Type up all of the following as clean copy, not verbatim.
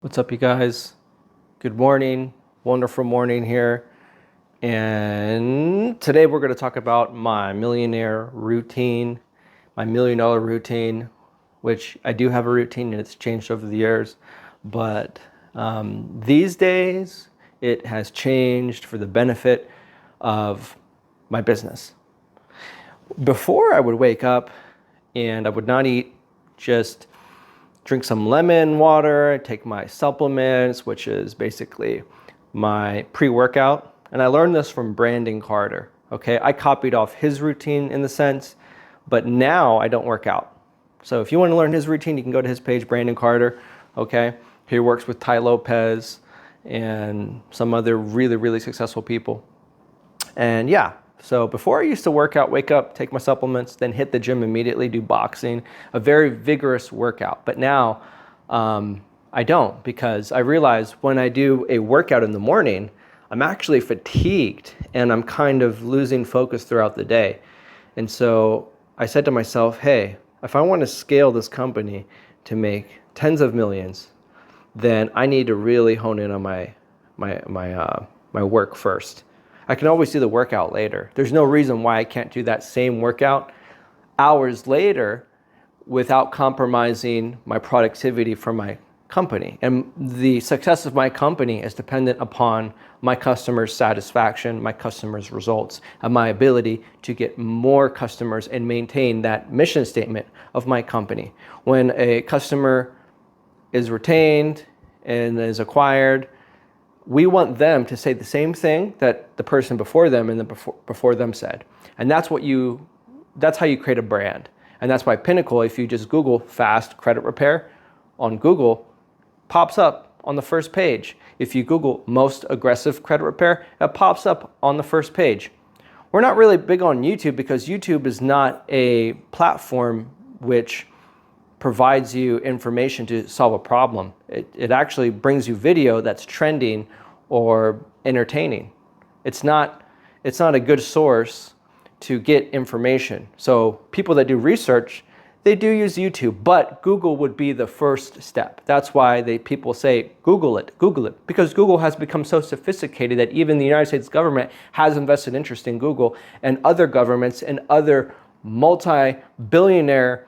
What's up, you guys? Good morning. Wonderful morning here. And today we're going to talk about my millionaire routine, my $1 million routine, which I do have a routine and it's changed over the years. But these days it has changed for the benefit of my business. Before I would wake up and I would not eat, just drink some lemon water, take my supplements, which is basically my pre-workout. And I learned this from Brandon Carter. Okay, I copied off his routine in the sense, but now I don't work out. So if you want to learn his routine, you can go to his page, Brandon Carter. Okay, he works with Ty Lopez and some other really successful people. And yeah, so before I used to work out, wake up, take my supplements, then hit the gym immediately, do boxing, a very vigorous workout. But now I don't, because I realize when I do a workout in the morning, I'm actually fatigued and I'm kind of losing focus throughout the day. And so I said to myself, hey, if I want to scale this company to make tens of millions, then I need to really hone in on my work first. I can always do the workout later. There's no reason why I can't do that same workout hours later without compromising my productivity for my company. And the success of my company is dependent upon my customers' satisfaction, my customers' results, and my ability to get more customers and maintain that mission statement of my company. When a customer is retained and is acquired, we want them to say the same thing that the person before them and the before them said. And that's how you create a brand. And that's why Pinnacle, if you just Google fast credit repair on Google, pops up on the first page. If you Google most aggressive credit repair, it pops up on the first page. We're not really big on YouTube because YouTube is not a platform which provides you information to solve a problem. It actually brings you video that's trending or entertaining. It's not a good source to get information. So people that do research, they do use YouTube, but Google would be the first step. That's why people say, Google it, because Google has become so sophisticated that even the United States government has invested interest in Google, and other governments and other multi-billionaire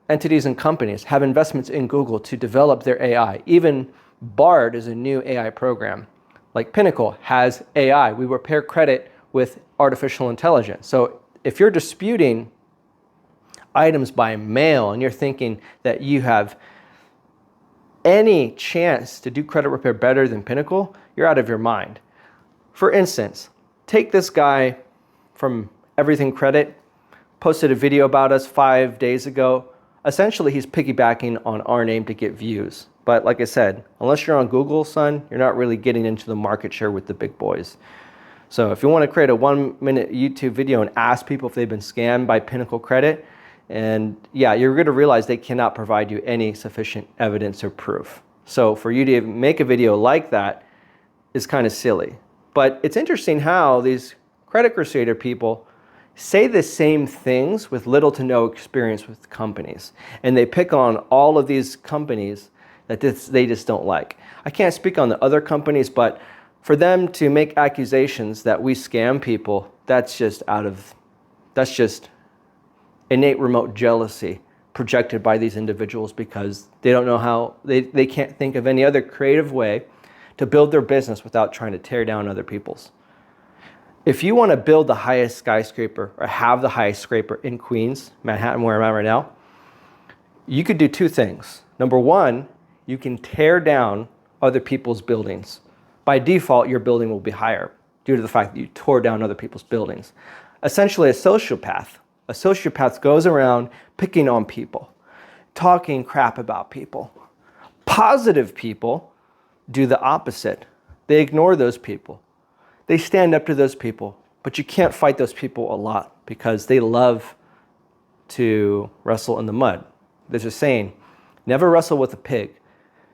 entities and companies have investments in Google to develop their AI. Even Bard is a new AI program. Like Pinnacle has AI. We repair credit with artificial intelligence. So if you're disputing items by mail and you're thinking that you have any chance to do credit repair better than Pinnacle, you're out of your mind. For instance, take this guy from Everything Credit, posted a video about us 5 days ago. Essentially, he's piggybacking on our name to get views. But like I said, unless you're on Google, son, you're not really getting into the market share with the big boys. So if you want to create a 1-minute YouTube video and ask people if they've been scammed by Pinnacle Credit, and yeah, you're going to realize they cannot provide you any sufficient evidence or proof. So for you to make a video like that is kind of silly. But it's interesting how these Credit Crusader people say the same things with little to no experience with companies. And they pick on all of these companies that they just don't like. I can't speak on the other companies, but for them to make accusations that we scam people, that's just innate remote jealousy projected by these individuals because they don't know how, they can't think of any other creative way to build their business without trying to tear down other people's. If you want to build the highest skyscraper or have the highest skyscraper in Queens, Manhattan, where I'm at right now, you could do two things. Number one, you can tear down other people's buildings. By default, your building will be higher due to the fact that you tore down other people's buildings. Essentially, a sociopath goes around picking on people, talking crap about people. Positive people do the opposite. They ignore those people. They stand up to those people, but you can't fight those people a lot because they love to wrestle in the mud. There's a saying, never wrestle with a pig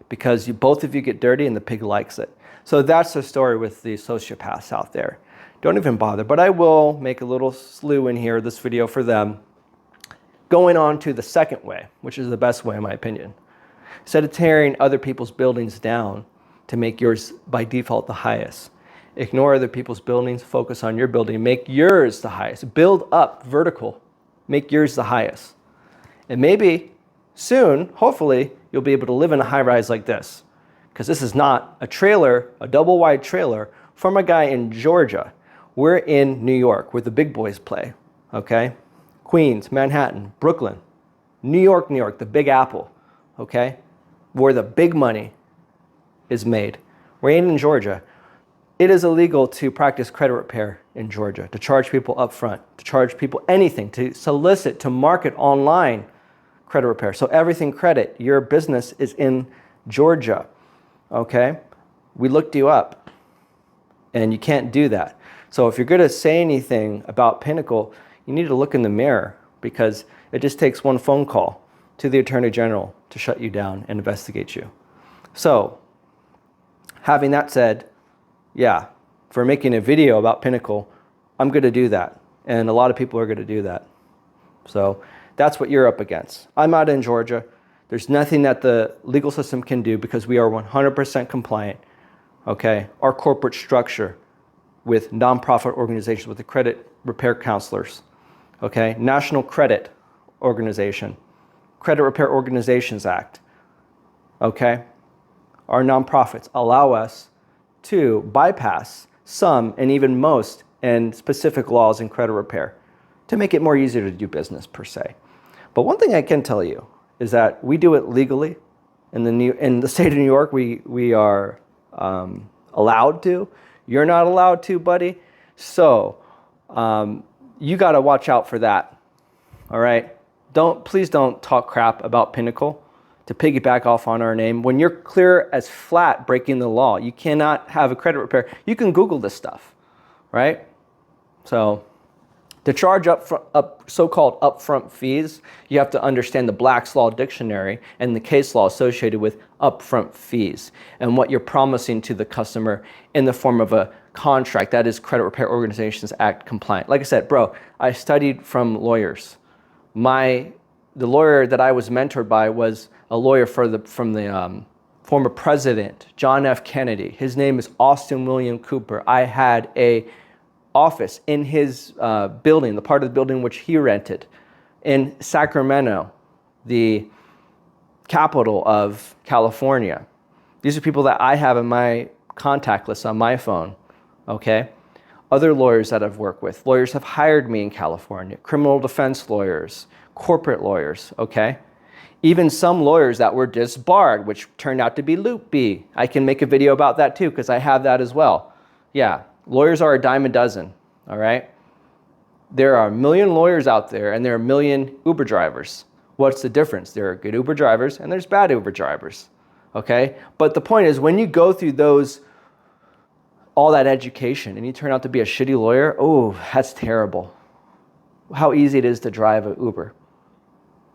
because both of you get dirty and the pig likes it. So that's the story with the sociopaths out there. Don't even bother, but I will make a little slew in here, this video for them. Going on to the second way, which is the best way in my opinion. Instead of tearing other people's buildings down to make yours by default the highest. Ignore other people's buildings, focus on your building, make yours the highest. Build up vertical, make yours the highest. And maybe soon, hopefully, you'll be able to live in a high rise like this. Because this is not a trailer, a double wide trailer from a guy in Georgia. We're in New York where the big boys play, okay? Queens, Manhattan, Brooklyn, New York, the Big Apple, okay? Where the big money is made. We're in Georgia. It is illegal to practice credit repair in Georgia, to charge people up front, to charge people anything, to solicit, to market online credit repair. So everything credit, your business is in Georgia, okay? We looked you up and you can't do that. So if you're going to say anything about Pinnacle, you need to look in the mirror because it just takes one phone call to the Attorney General to shut you down and investigate you. So having that said, yeah, for making a video about Pinnacle, I'm going to do that. And a lot of people are going to do that. So that's what you're up against. I'm out in Georgia. There's nothing that the legal system can do because we are 100% compliant. Okay? Our corporate structure with nonprofit organizations, with the credit repair counselors. Okay? National Credit Organization. Credit Repair Organizations Act. Okay? Our nonprofits allow us to bypass some and even most and specific laws in credit repair to make it more easier to do business per se. But one thing I can tell you is that we do it legally. In the state of New York, we are allowed to. You're not allowed to, buddy. So you got to watch out for that. All right? Please don't talk crap about Pinnacle to piggyback off on our name. When you're clear as flat breaking the law, you cannot have a credit repair. You can Google this stuff, right? So to charge so-called upfront fees, you have to understand the Black's Law Dictionary and the case law associated with upfront fees and what you're promising to the customer in the form of a contract that is Credit Repair Organizations Act compliant. Like I said, bro, I studied from lawyers. The lawyer that I was mentored by was a lawyer from the former president, John F. Kennedy. His name is Austin William Cooper. I had a office in his building, the part of the building which he rented, in Sacramento, the capital of California. These are people that I have in my contact list on my phone, okay? Other lawyers that I've worked with. Lawyers have hired me in California, criminal defense lawyers, corporate lawyers, okay? Even some lawyers that were disbarred, which turned out to be loopy. I can make a video about that too, because I have that as well. Yeah, lawyers are a dime a dozen, all right? There are a million lawyers out there, and there are a million Uber drivers. What's the difference? There are good Uber drivers, and there's bad Uber drivers, okay? But the point is, when you go through all that education, and you turn out to be a shitty lawyer, oh, that's terrible. How easy it is to drive an Uber.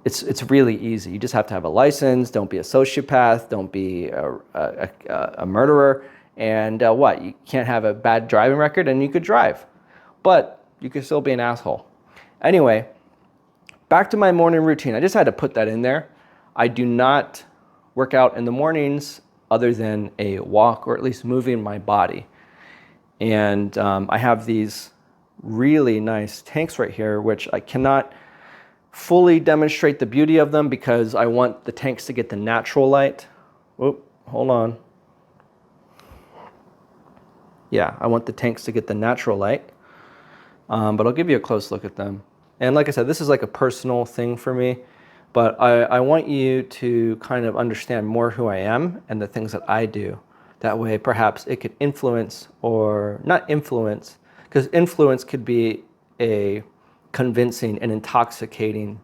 It's really easy. You just have to have a license. Don't be a sociopath. Don't be a murderer. And what? You can't have a bad driving record and you could drive. But you could still be an asshole. Anyway, back to my morning routine. I just had to put that in there. I do not work out in the mornings other than a walk or at least moving my body. And I have these really nice tanks right here, which I cannot fully demonstrate the beauty of them because I want the tanks to get the natural light. Oh, hold on. Yeah, I want the tanks to get the natural light. But I'll give you a close look at them. And like I said, this is like a personal thing for me, but I want you to kind of understand more who I am and the things that I do. That way, perhaps it could influence or not influence, because influence could be a convincing and intoxicating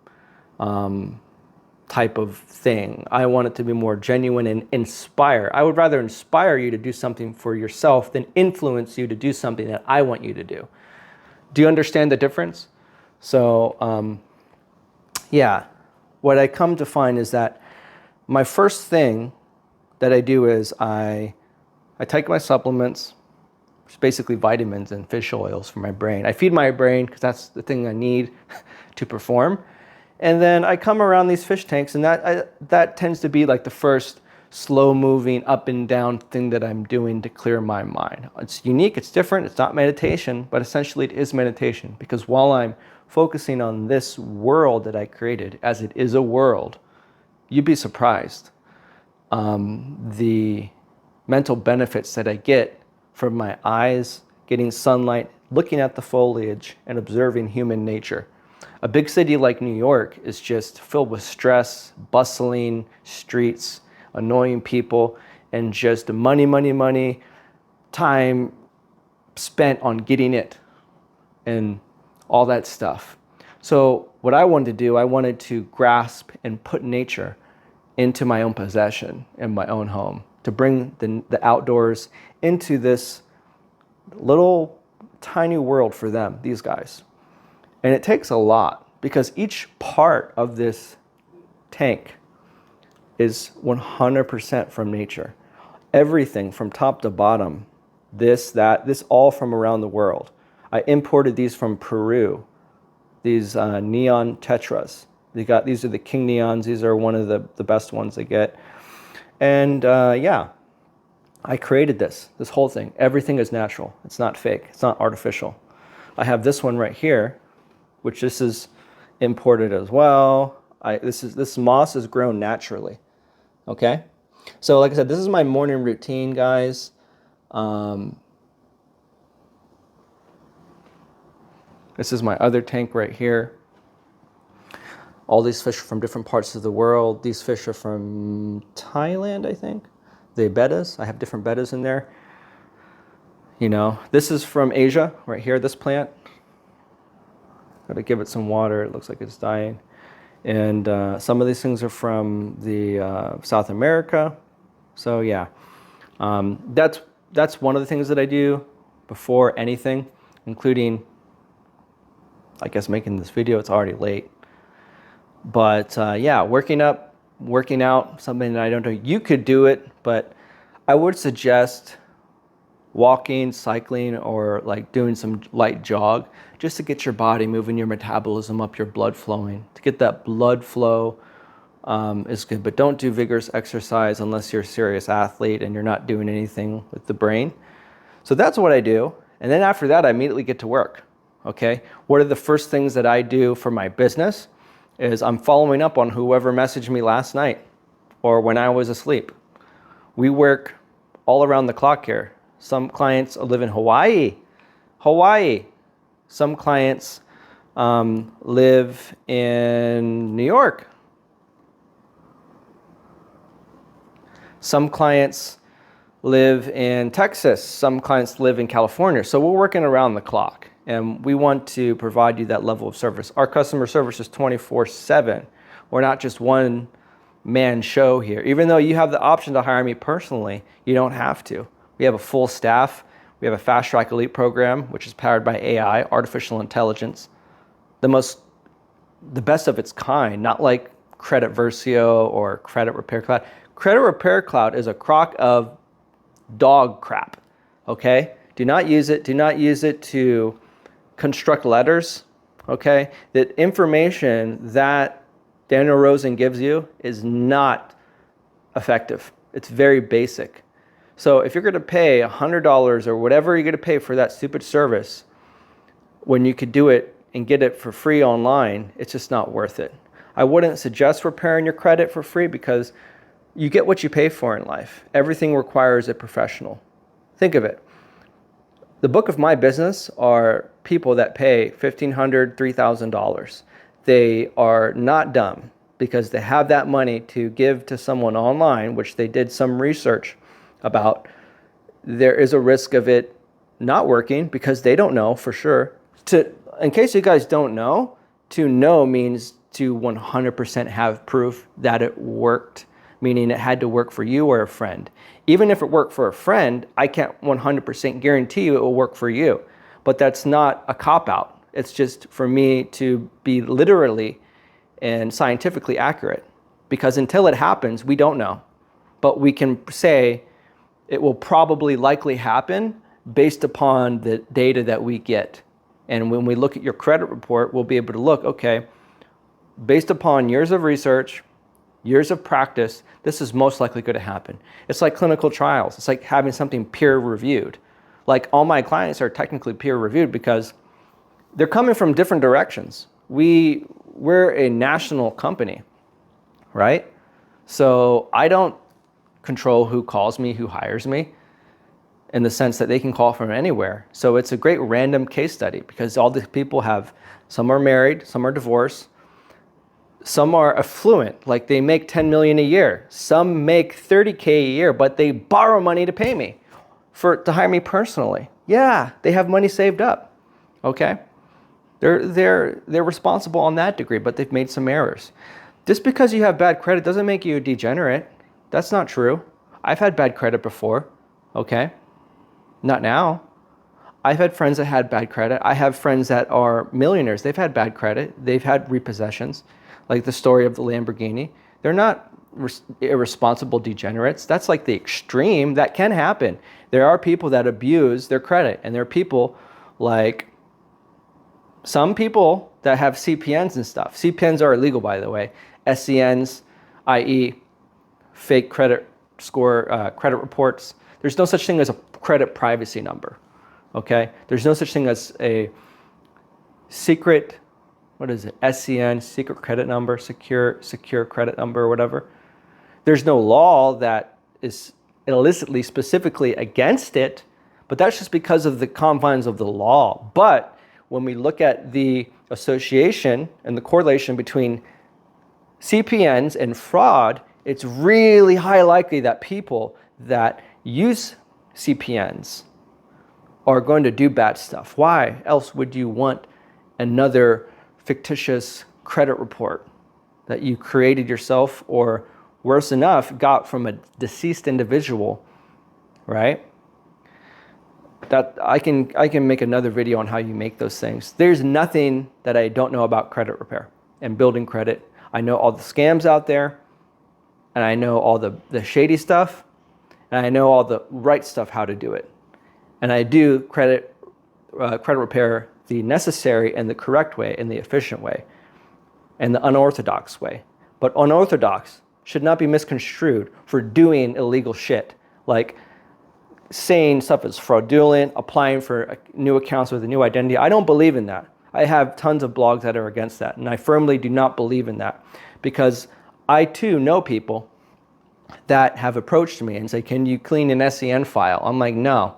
type of thing. I want it to be more genuine and inspire. I would rather inspire you to do something for yourself than influence you to do something that I want you to do. Do you understand the difference? So, yeah, what I come to find is that my first thing that I do is I take my supplements, which is basically vitamins and fish oils for my brain. I feed my brain because that's the thing I need to perform. And then I come around these fish tanks, and that tends to be like the first slow moving up and down thing that I'm doing to clear my mind. It's unique, it's different, it's not meditation, but essentially it is meditation, because while I'm focusing on this world that I created, as it is a world, you'd be surprised the mental benefits that I get from my eyes, getting sunlight, looking at the foliage, and observing human nature. A big city like New York is just filled with stress, bustling streets, annoying people, and just money, money, money, time spent on getting it and all that stuff. So what I wanted to do, I wanted to grasp and put nature into my own possession in my own home, to bring the outdoors into this little tiny world for them, these guys. And it takes a lot, because each part of this tank is 100% from nature. Everything from top to bottom, this all from around the world. I imported these from Peru, these neon tetras. These are the king neons. These are one of the best ones I get. And yeah, I created this whole thing. Everything is natural. It's not fake. It's not artificial. I have this one right here, which this is imported as well. This moss is grown naturally. Okay, so like I said, this is my morning routine, guys. This is my other tank right here. All these fish are from different parts of the world. These fish are from Thailand, I think. The bettas, I have different bettas in there. You know, this is from Asia, right here, this plant. Gotta give it some water, it looks like it's dying. And some of these things are from the South America. So yeah, that's one of the things that I do before anything, including, I guess, making this video. It's already late. But yeah, working out, something that I don't do. You could do it, but I would suggest walking, cycling, or like doing some light jog, just to get your body moving, your metabolism up, your blood flowing. To get that blood flow is good, but don't do vigorous exercise unless you're a serious athlete and you're not doing anything with the brain. So that's what I do. And then after that, I immediately get to work. Okay, what are the first things that I do for my business? Is I'm following up on whoever messaged me last night or when I was asleep. We work all around the clock here. Some clients live in Hawaii. Some clients live in New York. Some clients live in Texas. Some clients live in California. So we're working around the clock. And we want to provide you that level of service. Our customer service is 24/7. We're not just one man show here. Even though you have the option to hire me personally, you don't have to. We have a full staff. We have a Fast Track Elite program, which is powered by AI, artificial intelligence. The best of its kind, not like Credit Versio or Credit Repair Cloud. Credit Repair Cloud is a crock of dog crap, okay? Do not use it. Do not use it to construct letters, okay? The information that Daniel Rosen gives you is not effective. It's very basic. So if you're going to pay $100 or whatever you're going to pay for that stupid service, when you could do it and get it for free online, it's just not worth it. I wouldn't suggest repairing your credit for free, because you get what you pay for in life. Everything requires a professional. Think of it. The book of my business are people that pay $1,500, $3,000. They are not dumb, because they have that money to give to someone online, which they did some research about. There is a risk of it not working because they don't know for sure. In case you guys don't know, to know means to 100% have proof that it worked, meaning it had to work for you or a friend. Even if it worked for a friend, I can't 100% guarantee you it will work for you. But that's not a cop-out. It's just for me to be literally and scientifically accurate. Because until it happens, we don't know. But we can say it will probably likely happen based upon the data that we get. And when we look at your credit report, we'll be able to look, okay, based upon years of research, years of practice, this is most likely going to happen. It's like clinical trials. It's like having something peer reviewed. Like all my clients are technically peer reviewed because they're coming from different directions. We're a national company, right? So I don't control who calls me, who hires me, in the sense that they can call from anywhere. So it's a great random case study because all the people have, some are married, some are divorced, some are affluent, like they make 10 million a year. Some make 30K a year, but they borrow money to pay me to hire me personally. Yeah, they have money saved up, okay? They're responsible on that degree, but they've made some errors. Just because you have bad credit doesn't make you a degenerate. That's not true. I've had bad credit before, okay? Not now. I've had friends that had bad credit. I have friends that are millionaires. They've had bad credit. They've had repossessions, like the story of the Lamborghini. They're not irresponsible degenerates. That's like the extreme. That can happen. There are people that abuse their credit, and there are people like some people that have CPNs and stuff. CPNs are illegal, by the way. SCNs, i.e. fake credit score, credit reports. There's no such thing as a credit privacy number, okay? There's no such thing as a secret, what is it? SCN, secret credit number, secure credit number, or whatever. There's no law that is illicitly specifically against it, but that's just because of the confines of the law. But when we look at the association and the correlation between CPNs and fraud, it's really high likely that people that use CPNs are going to do bad stuff. Why else would you want another fictitious credit report that you created yourself, or worse enough, got from a deceased individual, right? That I can make another video on how you make those things. There's nothing that I don't know about credit repair and building credit. I know all the scams out there, and I know all the shady stuff, and I know all the right stuff, how to do it. And I do credit repair the necessary and the correct way and the efficient way and the unorthodox way. But unorthodox should not be misconstrued for doing illegal shit, like saying stuff is fraudulent, applying for new accounts with a new identity. I don't believe in that. I have tons of blogs that are against that, and I firmly do not believe in that, because I too know people that have approached me and say, can you clean an SCN file? I'm like, no.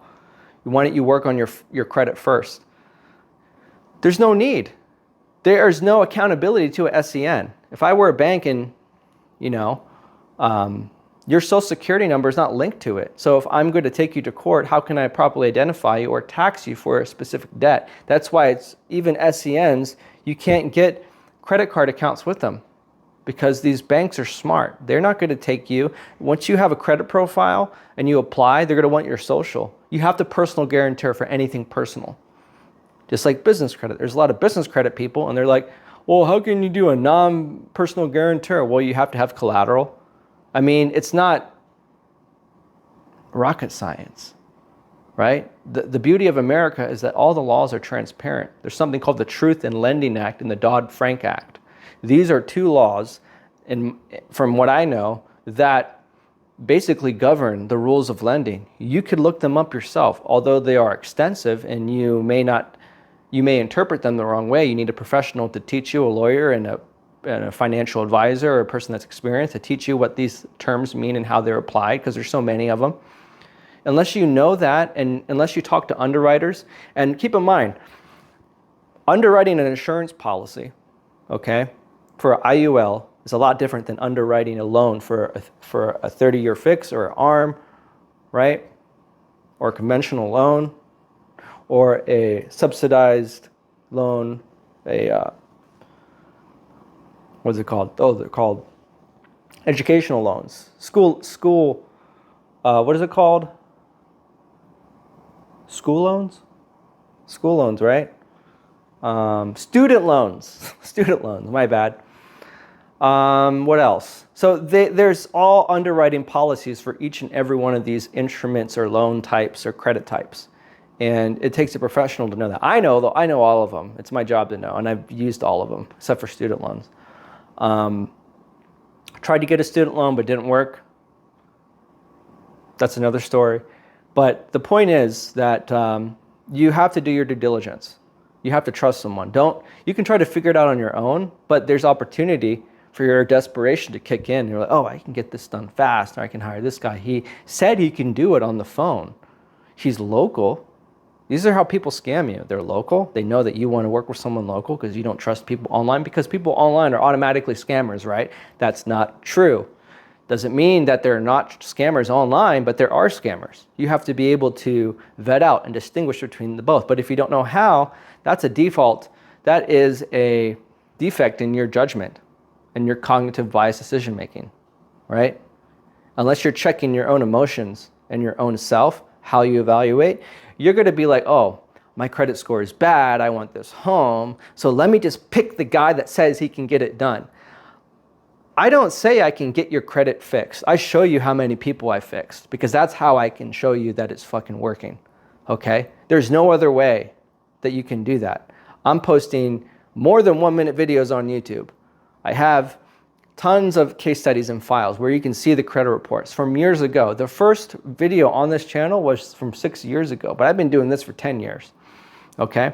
Why don't you work on your credit first? There's no need. There's no accountability to a SCN. If I were a bank and, your social security number is not linked to it. So if I'm going to take you to court, how can I properly identify you or tax you for a specific debt? That's why it's even SCNs, you can't get credit card accounts with them, because these banks are smart. They're not going to take you. Once you have a credit profile and you apply, they're going to want your social. You have to personal guarantor for anything personal. Just like business credit. There's a lot of business credit people, and they're like, well, how can you do a non-personal guarantor? Well, you have to have collateral. I mean, it's not rocket science, right? The beauty of America is that all the laws are transparent. There's something called the Truth in Lending Act and the Dodd-Frank Act. These are two laws, from what I know, that basically govern the rules of lending. You could look them up yourself, although they are extensive and you may interpret them the wrong way. You need a professional to teach you, a lawyer and a financial advisor or a person that's experienced to teach you what these terms mean and how they're applied, because there's so many of them. Unless you know that, and unless you talk to underwriters, and keep in mind, underwriting an insurance policy, okay, for IUL is a lot different than underwriting a loan for a 30-year fix or an ARM, right? Or a conventional loan, or a subsidized loan, what's it called? Oh, they're called educational loans. School, what is it called? School loans? School loans, right? Student loans. Student loans, my bad. What else? So there's all underwriting policies for each and every one of these instruments or loan types or credit types. And it takes a professional to know that. I know all of them. It's my job to know, and I've used all of them, except for student loans. Tried to get a student loan, but didn't work. That's another story. But the point is that you have to do your due diligence. You have to trust someone. You can try to figure it out on your own, but there's opportunity for your desperation to kick in. You're like, oh, I can get this done fast, or I can hire this guy. He said he can do it on the phone. He's local. These are how people scam you. They're local. They know that you want to work with someone local because you don't trust people online, because people online are automatically scammers, right? That's not true. Doesn't mean that they're not scammers online, but there are scammers. You have to be able to vet out and distinguish between the both. But if you don't know how, that's a default. That is a defect in your judgment and your cognitive bias decision making, right? Unless you're checking your own emotions and your own self, how you evaluate, you're going to be like, oh, my credit score is bad. I want this home. So let me just pick the guy that says he can get it done. I don't say I can get your credit fixed. I show you how many people I fixed, because that's how I can show you that it's fucking working. Okay? There's no other way that you can do that. I'm posting more than 1-minute videos on YouTube. I have tons of case studies and files where you can see the credit reports from years ago. The first video on this channel was from 6 years ago, but I've been doing this for 10 years. Okay?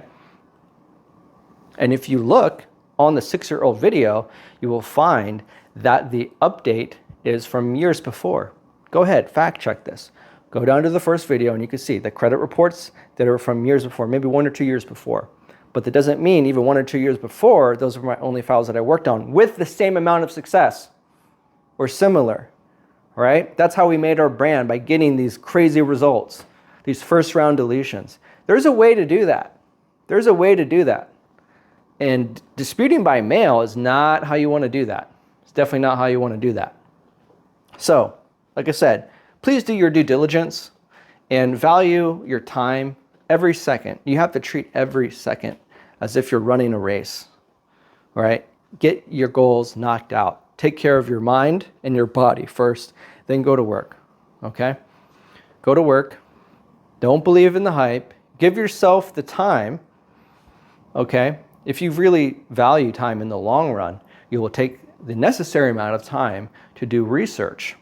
And if you look on the 6-year-old video, you will find that the update is from years before. Go ahead, fact check this. Go down to the first video and you can see the credit reports that are from years before, maybe 1 or 2 years before. But that doesn't mean even 1 or 2 years before, those were my only files that I worked on with the same amount of success or similar, right? That's how we made our brand, by getting these crazy results, these first round deletions. There's a way to do that. There's a way to do that. And disputing by mail is not how you want to do that. It's definitely not how you want to do that. So, like I said, please do your due diligence and value your time every second. You have to treat every second as if you're running a race, all right? Get your goals knocked out. Take care of your mind and your body first, then go to work, okay? Go to work. Don't believe in the hype. Give yourself the time, okay? If you really value time in the long run, you will take the necessary amount of time to do research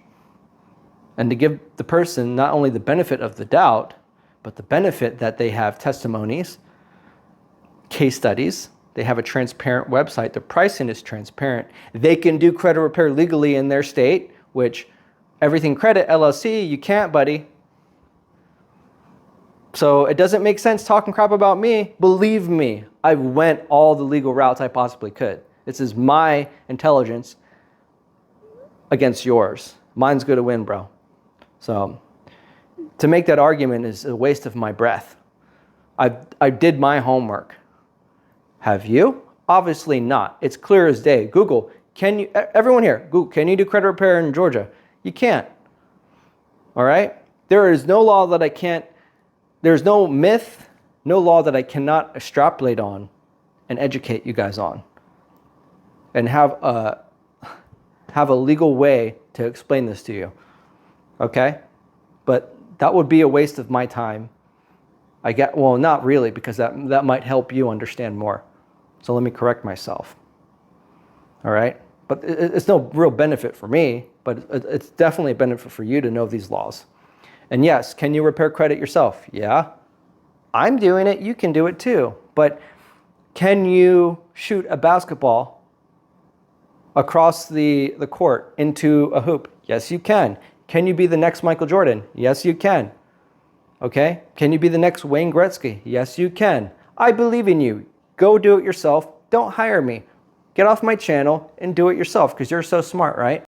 and to give the person not only the benefit of the doubt, but the benefit that they have testimonies, case studies, they have a transparent website, the pricing is transparent, they can do credit repair legally in their state, which Everything Credit LLC, you can't, buddy. So it doesn't make sense talking crap about me. Believe me, I went all the legal routes I possibly could. This is my intelligence against yours. Mine's going to win, bro. So to make that argument is a waste of my breath. I did my homework. Have you? Obviously not. It's clear as day. Google, can you, everyone here, Google, can you do credit repair in Georgia? You can't. All right? There is no law that I can't, there's no myth, no law that I cannot extrapolate on and educate you guys on. And have a legal way to explain this to you. Okay? But that would be a waste of my time. Well, not really, because that might help you understand more. So let me correct myself. All right? But it's no real benefit for me, but it's definitely a benefit for you to know these laws. And yes, can you repair credit yourself? Yeah. I'm doing it. You can do it too. But can you shoot a basketball across the court into a hoop? Yes, you can. Can you be the next Michael Jordan? Yes, you can. Okay? Can you be the next Wayne Gretzky? Yes, you can. I believe in you. Go do it yourself. Don't hire me. Get off my channel and do it yourself because you're so smart, right?